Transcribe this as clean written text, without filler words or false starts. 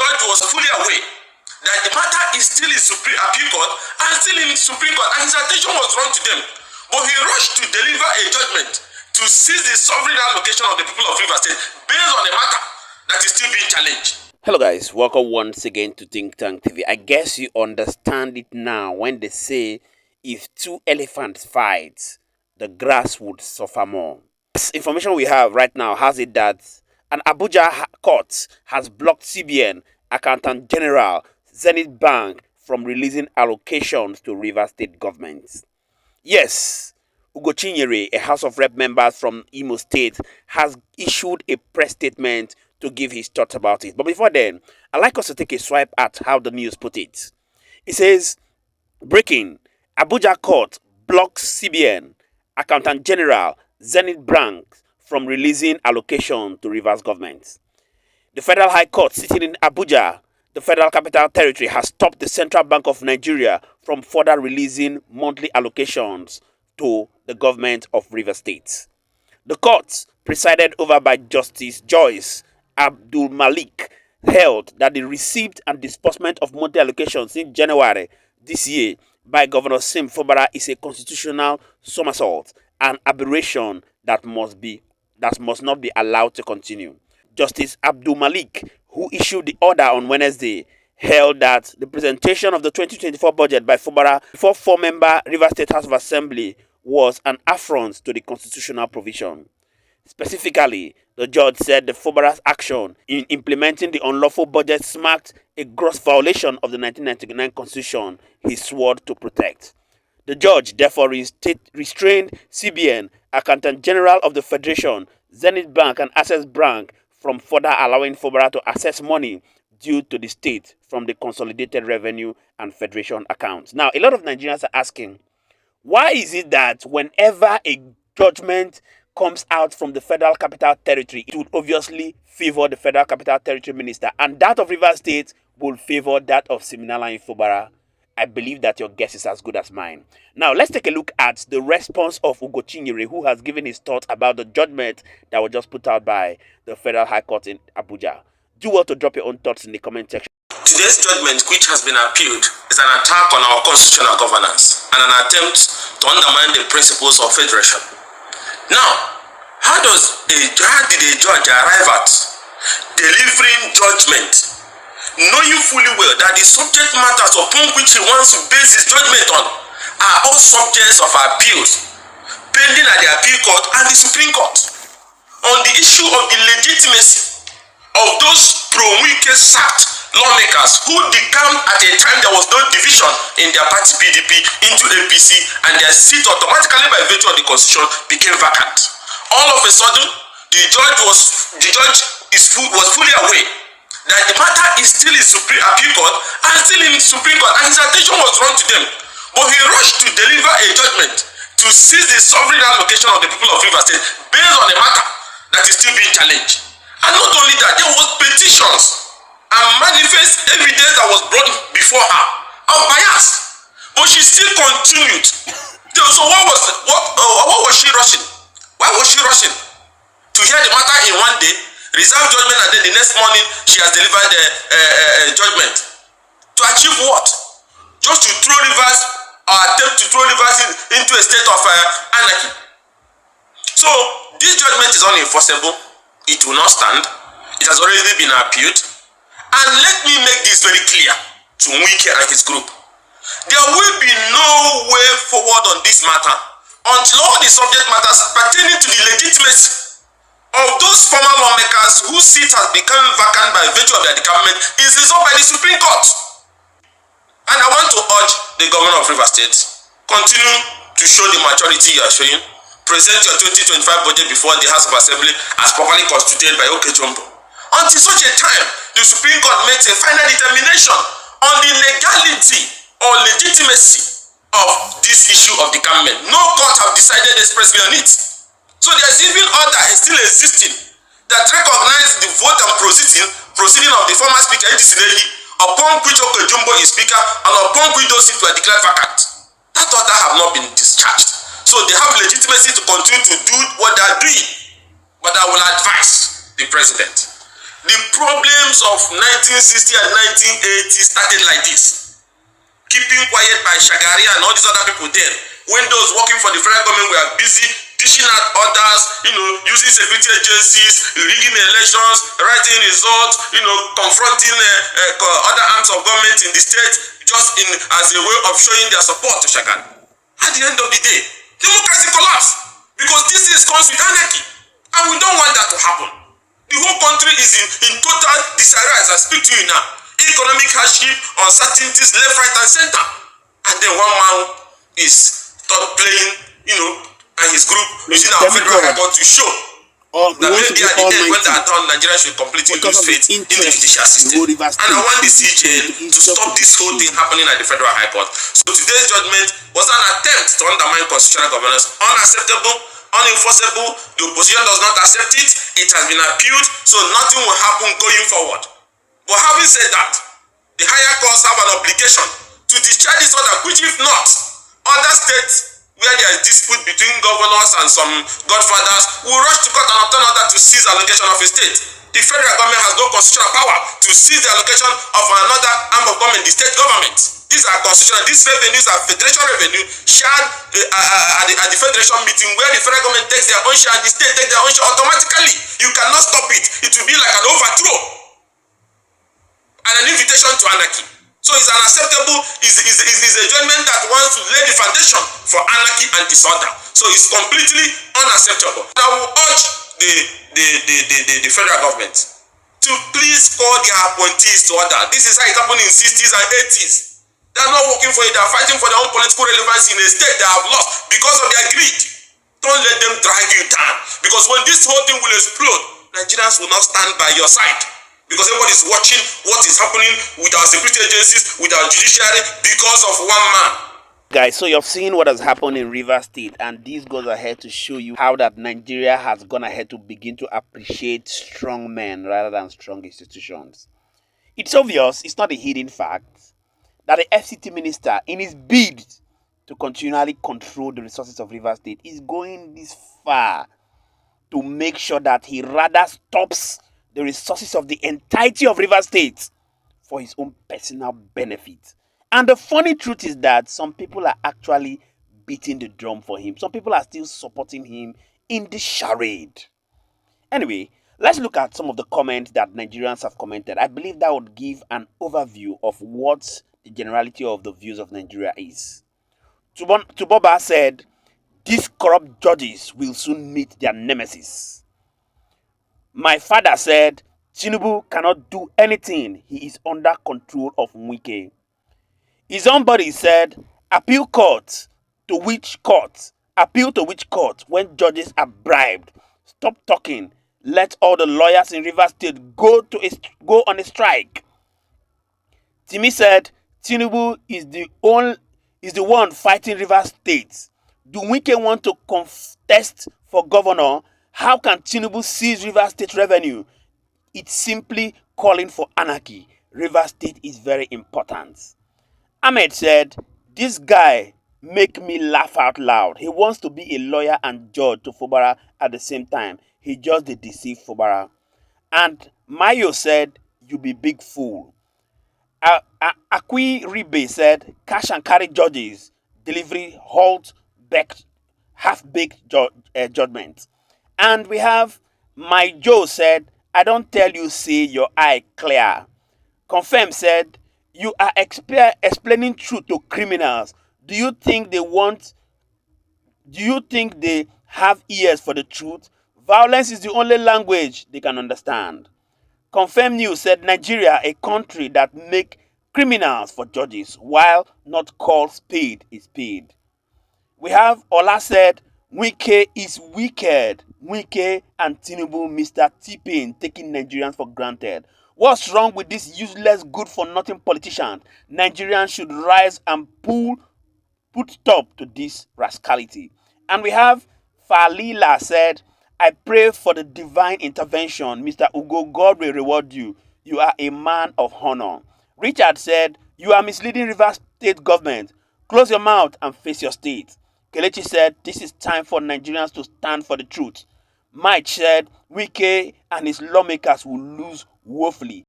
judge was fully aware that the matter is still in Supreme Appeal Court and still in Supreme Court, and his attention was drawn to them. But he rushed to deliver a judgment to seize the sovereign allocation of the people of Rivers State based on a matter that is still being challenged. Hello guys, welcome once again to Think Tank TV. I guess you understand it now when they say if two elephants fight, the grass would suffer more. This information we have right now has it that an Abuja court has blocked CBN, Accountant General, Zenith Bank from releasing allocations to Rivers State government. Yes, Ugochinyere, a House of Rep member from Imo State, has issued a press statement to give his thoughts about it. But before then, I'd like us to take a swipe at how the news put it. It says, breaking, Abuja court blocks CBN, Accountant General, Zenith Bank from releasing allocation to Rivers government. The Federal High Court sitting in Abuja, the Federal Capital Territory, has stopped the Central Bank of Nigeria from further releasing monthly allocations to the government of Rivers State. The court, presided over by Justice Joyce Abdul Malik, held that the receipt and disbursement of monthly allocations in January this year by Governor Sim Fubara is a constitutional somersault, an aberration that must not be allowed to continue. Justice Abdul Malik, who issued the order on Wednesday, held that the presentation of the 2024 budget by Fubara before four-member Rivers State House of Assembly was an affront to the constitutional provision. Specifically, the judge said the Fubara's action in implementing the unlawful budget smacked a gross violation of the 1999 Constitution he swore to protect. The judge therefore restrained CBN, Accountant General of the Federation, Zenith Bank and Access Bank from further allowing Fubara to access money due to the state from the Consolidated Revenue and Federation accounts. Now, a lot of Nigerians are asking, why is it that whenever a judgment comes out from the Federal Capital Territory, it would obviously favor the Federal Capital Territory Minister, and that of Rivers State will favor that of Siminala in Fubara? I believe that your guess is as good as mine. Now, let's take a look at the response of Ugochinyere, who has given his thoughts about the judgment that was just put out by the Federal High Court in Abuja. Do well to drop your own thoughts in the comment section. Today's judgment, which has been appealed, is an attack on our constitutional governance and an attempt to undermine the principles of federation. Now, how did a judge arrive at delivering judgment, knowing fully well that the subject matters upon which he wants to base his judgment on are all subjects of appeals pending at the appeal court and the Supreme Court on the issue of the legitimacy of those pro-Wike sacked lawmakers who decamped at a time there was no division in their party PDP into APC, and their seat automatically by virtue of the constitution became vacant. All of a sudden, the judge was fully aware that the matter is still in Supreme Appeal Court and still in Supreme Court, and his attention was drawn to them. But he rushed to deliver a judgment to seize the sovereign allocation of the people of Rivers State based on a matter that is still being challenged. And not only that, there was petitions and manifest evidence that was brought before her of bias, but she still continued. So what was she rushing? Why was she rushing to hear the matter in one day, reserve judgment, and then the next morning she has delivered the judgment to achieve what? Just to throw Rivers, or attempt to throw Rivers into a state of anarchy. So this judgment is unenforceable. It will not stand. It has already been appealed. And let me make this very clear to Wike and his group. There will be no way forward on this matter until all the subject matters pertaining to the legitimacy of those former lawmakers whose seat has become vacant by virtue of their decampment is resolved by the Supreme Court. And I want to urge the governor of Rivers State, continue to show the maturity you are showing. Present your 2025 budget before the House of Assembly as properly constituted by Okejumbo. Until such a time, the Supreme Court makes a final determination on the legality or legitimacy of this issue of decampment. No court have decided expressly on it. So there is even order still existing that recognizes the vote and proceeding of the former Speaker Edisoneli, upon which Okejumbo is Speaker and upon which those seats were declared vacant. That order have not been discharged. So they have legitimacy to continue to do what they are doing. But I will advise the President The problems of 1960 and 1980 started like this. Keeping quiet by Shagari and all these other people then. When those working for the federal government were busy dishing out orders, using security agencies, rigging elections, writing results, confronting other arms of government in the state just as a way of showing their support to Shagari. At the end of the day, democracy collapsed because this is comes with anarchy, and we don't want that to happen. The whole country is in total disarray as I speak to you now. Economic hardship, uncertainties, left, right, and center. And then one man is playing, and his group using our federal record to show that maybe at the end, when they are done, Nigeria should completely lose faith in the judicial system. And I want the CJN to stop this whole thing happening at the federal high court. So today's judgment was an attempt to undermine constitutional governance, unacceptable, unenforceable. The opposition does not accept it. It has been appealed, so nothing will happen going forward. But having said that, the higher courts have an obligation to discharge this order, which if not, other states where there is dispute between governors and some godfathers will rush to court and obtain order to seize allocation of a state. The federal government has no constitutional power to seize the allocation of another arm of government, the state government. These are constitutional. These revenues are federation revenue shared at the federation meeting where the federal government takes their own share and the state takes their own share automatically. You cannot stop it. It will be like an overthrow and an invitation to anarchy. So it's unacceptable. It's a judgment that wants to lay the foundation for anarchy and disorder. So it's completely unacceptable. I will urge the federal government to please call their appointees to order. This is how it happened in 60s and 80s. They are not working for it. They are fighting for their own political relevance in a state they have lost because of their greed. Don't let them drag you down. Because when this whole thing will explode, Nigerians will not stand by your side. Because everybody is watching what is happening with our security agencies, with our judiciary, because of one man. Guys, so you've seen what has happened in Rivers State, and this goes ahead to show you how that Nigeria has gone ahead to begin to appreciate strong men rather than strong institutions. It's obvious, it's not a hidden fact, that the FCT minister, in his bid to continually control the resources of Rivers State, is going this far to make sure that he rather stops the resources of the entirety of Rivers State for his own personal benefit. And the funny truth is that some people are actually beating the drum for him. Some people are still supporting him in this charade. Anyway, let's look at some of the comments that Nigerians have commented. I believe that would give an overview of what the generality of the views of Nigeria is. Tuboba said, these corrupt judges will soon meet their nemesis. My father said, Tinubu cannot do anything. He is under control of Wike. His own body said, appeal to which court when judges are bribed. Stop talking. Let all the lawyers in Rivers State go on a strike. Timi said, Tinubu is the one fighting Rivers State. Do Wike want to contest for governor? How can Tinubu seize Rivers State revenue? It's simply calling for anarchy. Rivers State is very important. Ahmed said, this guy make me laugh out loud. He wants to be a lawyer and judge to Fubara at the same time. He just deceive Fubara. And Mayo said, you be big fool. Akwi Ribe said, cash and carry judges, delivery halt, half-baked judgment. And we have My Joe said, I don't tell you, see your eye clear. Confirm said, you are explaining truth to criminals. Do you think they have ears for the truth? Violence is the only language they can understand. Confirm News said, Nigeria, a country that make criminals for judges, while not called spade is spade. We have Ola said, Wike is wicked. Wike and Tinubu, Mr. T-Pain, taking Nigerians for granted. What's wrong with this useless, good-for-nothing politician? Nigerians should rise and put stop to this rascality. And we have Falila said, I pray for the divine intervention. Mr. Ugo, God will reward you. You are a man of honor. Richard said, you are misleading Rivers State government. Close your mouth and face your state. Kelechi said, this is time for Nigerians to stand for the truth. Mike said, Wike and his lawmakers will lose woefully.